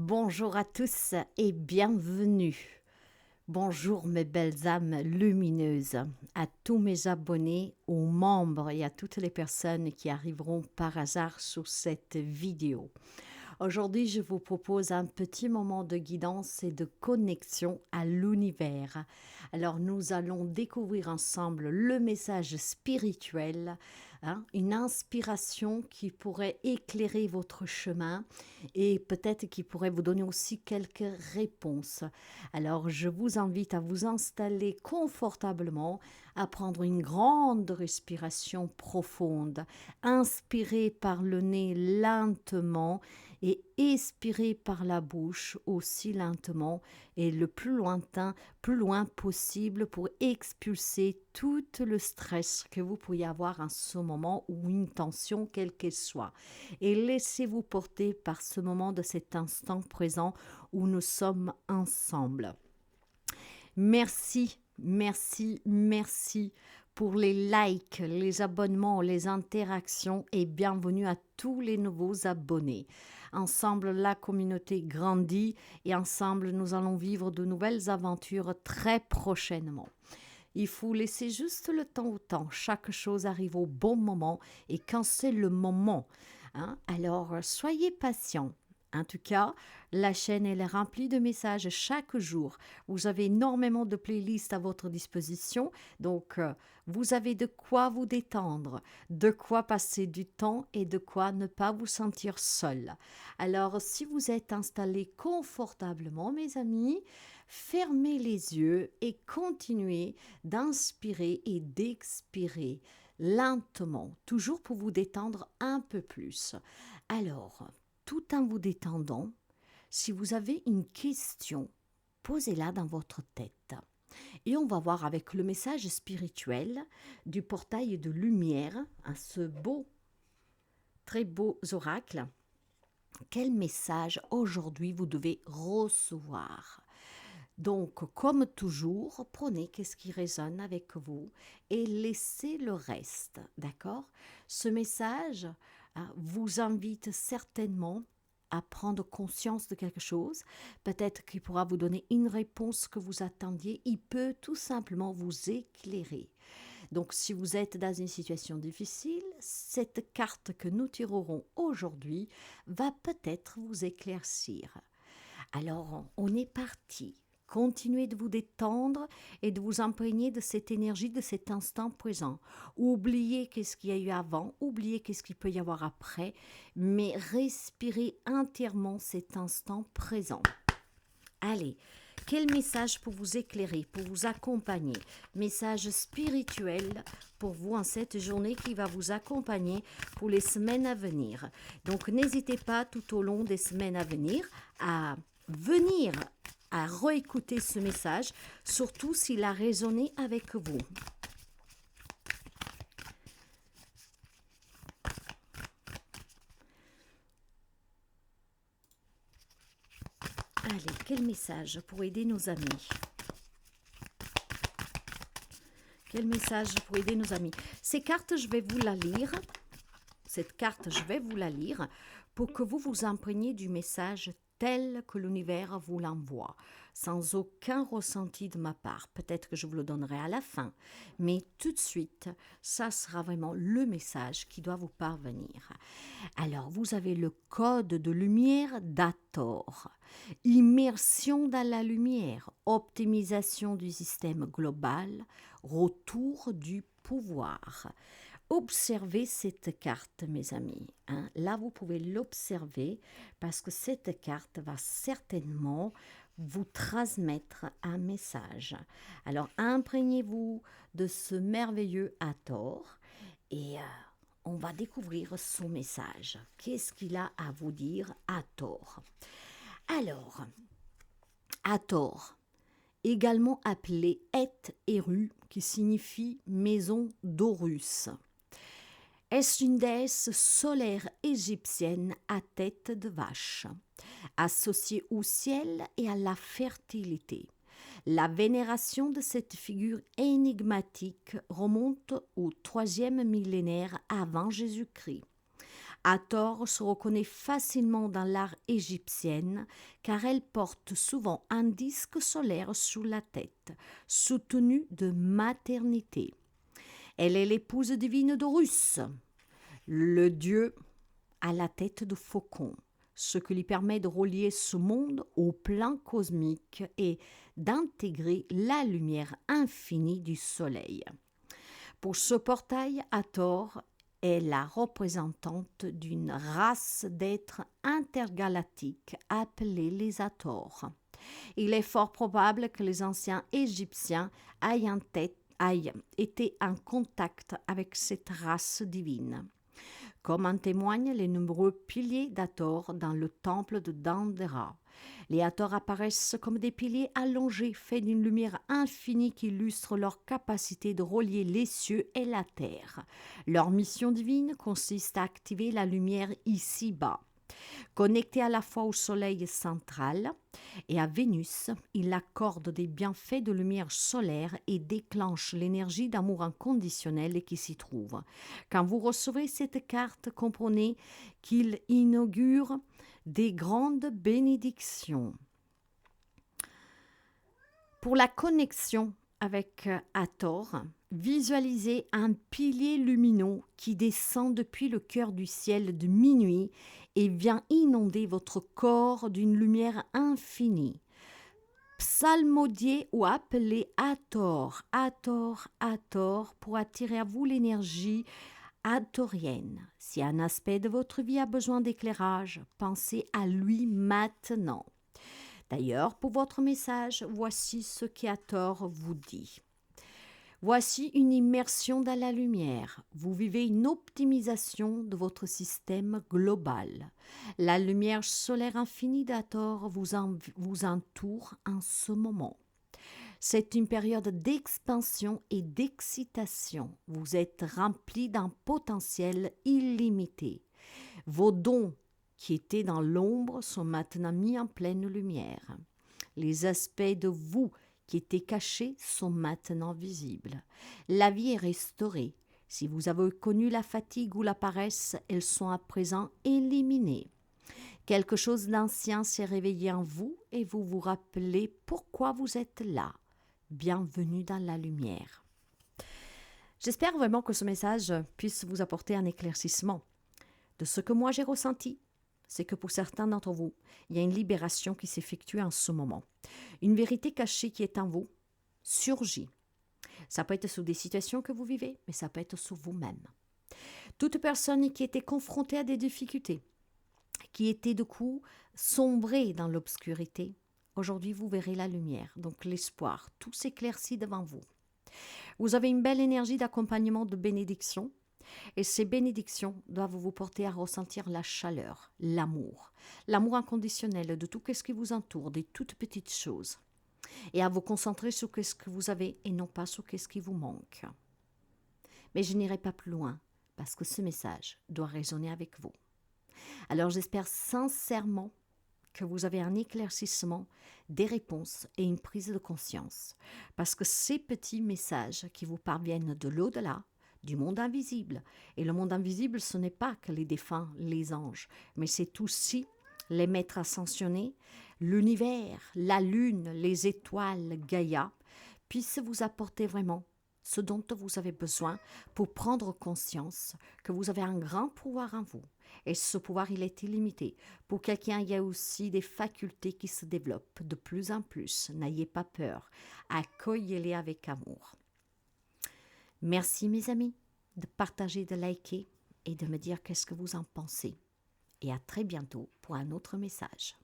Bonjour à tous et bienvenue. Bonjour mes belles âmes lumineuses, à tous mes abonnés, aux membres et à toutes les personnes qui arriveront par hasard sur cette vidéo. Aujourd'hui, je vous propose un petit moment de guidance et de connexion à l'univers. Alors, nous allons découvrir ensemble le message spirituel, une inspiration qui pourrait éclairer votre chemin et peut-être qui pourrait vous donner aussi quelques réponses. Alors, je vous invite à vous installer confortablement, à prendre une grande respiration profonde, inspirer par le nez lentement et expirez par la bouche aussi lentement et le plus loin possible pour expulser tout le stress que vous pourriez avoir en ce moment ou une tension quelle qu'elle soit. Et laissez-vous porter par ce moment de cet instant présent où nous sommes ensemble. Merci, merci, merci pour les likes, les abonnements, les interactions et bienvenue à tous les nouveaux abonnés. Ensemble, la communauté grandit et ensemble, nous allons vivre de nouvelles aventures très prochainement. Il faut laisser juste le temps au temps. Chaque chose arrive au bon moment et quand c'est le moment, alors soyez patients. En tout cas, la chaîne elle est remplie de messages chaque jour. Vous avez énormément de playlists à votre disposition, donc vous avez de quoi vous détendre, de quoi passer du temps et de quoi ne pas vous sentir seul. Alors, si vous êtes installés confortablement, mes amis, fermez les yeux et continuez d'inspirer et d'expirer lentement, toujours pour vous détendre un peu plus. Alors, tout en vous détendant, si vous avez une question, posez-la dans votre tête. Et on va voir avec le message spirituel du portail de lumière, ce très beau oracle, quel message aujourd'hui vous devez recevoir. Donc, comme toujours, prenez ce qui résonne avec vous et laissez le reste, d'accord? Ce message vous invite certainement à prendre conscience de quelque chose, peut-être qu'il pourra vous donner une réponse que vous attendiez, il peut tout simplement vous éclairer. Donc si vous êtes dans une situation difficile, cette carte que nous tirerons aujourd'hui va peut-être vous éclaircir. Alors on est parti. Continuez de vous détendre et de vous imprégner de cette énergie, de cet instant présent. Oubliez qu'est-ce qu'il y a eu avant, oubliez qu'est-ce qu'il peut y avoir après, mais respirez entièrement cet instant présent. Allez, quel message pour vous éclairer, pour vous accompagner? Message spirituel pour vous en cette journée qui va vous accompagner pour les semaines à venir. Donc n'hésitez pas tout au long des semaines à venir à venir à réécouter ce message, surtout s'il a résonné avec vous. Allez, quel message pour aider nos amis? Quel message pour aider nos amis? Ces cartes, je vais vous la lire. Cette carte, je vais vous la lire pour que vous vous imprégniez du message tel que l'univers vous l'envoie, sans aucun ressenti de ma part. Peut-être que je vous le donnerai à la fin, mais tout de suite, ça sera vraiment le message qui doit vous parvenir. Alors, vous avez le code de lumière d'Hathor. Immersion dans la lumière, optimisation du système global, retour du pouvoir. Observez cette carte, mes amis. Là, vous pouvez l'observer parce que cette carte va certainement vous transmettre un message. Alors, imprégnez-vous de ce merveilleux Hathor et on va découvrir son message. Qu'est-ce qu'il a à vous dire, Hathor? Alors, Hathor, également appelé Het-Eru, qui signifie maison d'Horus, est une déesse solaire égyptienne à tête de vache, associée au ciel et à la fertilité. La vénération de cette figure énigmatique remonte au 3e millénaire avant Jésus-Christ. Hathor se reconnaît facilement dans l'art égyptienne car elle porte souvent un disque solaire sous la tête, soutenu de maternité. Elle est l'épouse divine d'Horus, le dieu à la tête de faucon, ce qui lui permet de relier ce monde au plan cosmique et d'intégrer la lumière infinie du soleil. Pour ce portail, Hathor est la représentante d'une race d'êtres intergalactiques appelés les Hathors. Il est fort probable que les anciens Égyptiens aient été en contact avec cette race divine, comme en témoignent les nombreux piliers d'Hathor dans le temple de Dendera. Les Hathors apparaissent comme des piliers allongés, faits d'une lumière infinie qui illustre leur capacité de relier les cieux et la terre. Leur mission divine consiste à activer la lumière ici-bas. Connecté à la fois au soleil central et à Vénus, il accorde des bienfaits de lumière solaire et déclenche l'énergie d'amour inconditionnel qui s'y trouve. Quand vous recevez cette carte, comprenez qu'il inaugure des grandes bénédictions. Pour la connexion avec Hathor, visualisez un pilier lumineux qui descend depuis le cœur du ciel de minuit et vient inonder votre corps d'une lumière infinie. Psalmodiez ou appelez Hathor, Hathor, Hathor pour attirer à vous l'énergie hathorienne. Si un aspect de votre vie a besoin d'éclairage, pensez à lui maintenant. D'ailleurs, pour votre message, voici ce qu'Hathor vous dit. Voici une immersion dans la lumière. Vous vivez une optimisation de votre système global. La lumière solaire infinie d'Hathor vous entoure en ce moment. C'est une période d'expansion et d'excitation. Vous êtes rempli d'un potentiel illimité. Vos dons qui étaient dans l'ombre sont maintenant mis en pleine lumière. Les aspects de vous qui étaient cachés sont maintenant visibles. La vie est restaurée. Si vous avez connu la fatigue ou la paresse, elles sont à présent éliminées. Quelque chose d'ancien s'est réveillé en vous et vous vous rappelez pourquoi vous êtes là. Bienvenue dans la lumière. J'espère vraiment que ce message puisse vous apporter un éclaircissement de ce que moi j'ai ressenti. C'est que pour certains d'entre vous, il y a une libération qui s'effectue en ce moment. Une vérité cachée qui est en vous surgit. Ça peut être sur des situations que vous vivez, mais ça peut être sur vous-même. Toute personne qui était confrontée à des difficultés, qui était de coup sombrée dans l'obscurité, aujourd'hui vous verrez la lumière, donc l'espoir, tout s'éclaircit devant vous. Vous avez une belle énergie d'accompagnement, de bénédiction. Et ces bénédictions doivent vous porter à ressentir la chaleur, l'amour inconditionnel de tout ce qui vous entoure, des toutes petites choses, et à vous concentrer sur ce que vous avez et non pas sur ce qui vous manque. Mais je n'irai pas plus loin parce que ce message doit résonner avec vous. Alors j'espère sincèrement que vous avez un éclaircissement, des réponses et une prise de conscience, parce que ces petits messages qui vous parviennent de l'au-delà, du monde invisible. Et le monde invisible, ce n'est pas que les défunts, les anges, mais c'est aussi les maîtres ascensionnés, l'univers, la lune, les étoiles, Gaïa, puissent vous apporter vraiment ce dont vous avez besoin pour prendre conscience que vous avez un grand pouvoir en vous. Et ce pouvoir, il est illimité. Pour quelqu'un, il y a aussi des facultés qui se développent de plus en plus. N'ayez pas peur. Accueillez-les avec amour. Merci mes amis de partager, de liker et de me dire qu'est-ce que vous en pensez. Et à très bientôt pour un autre message.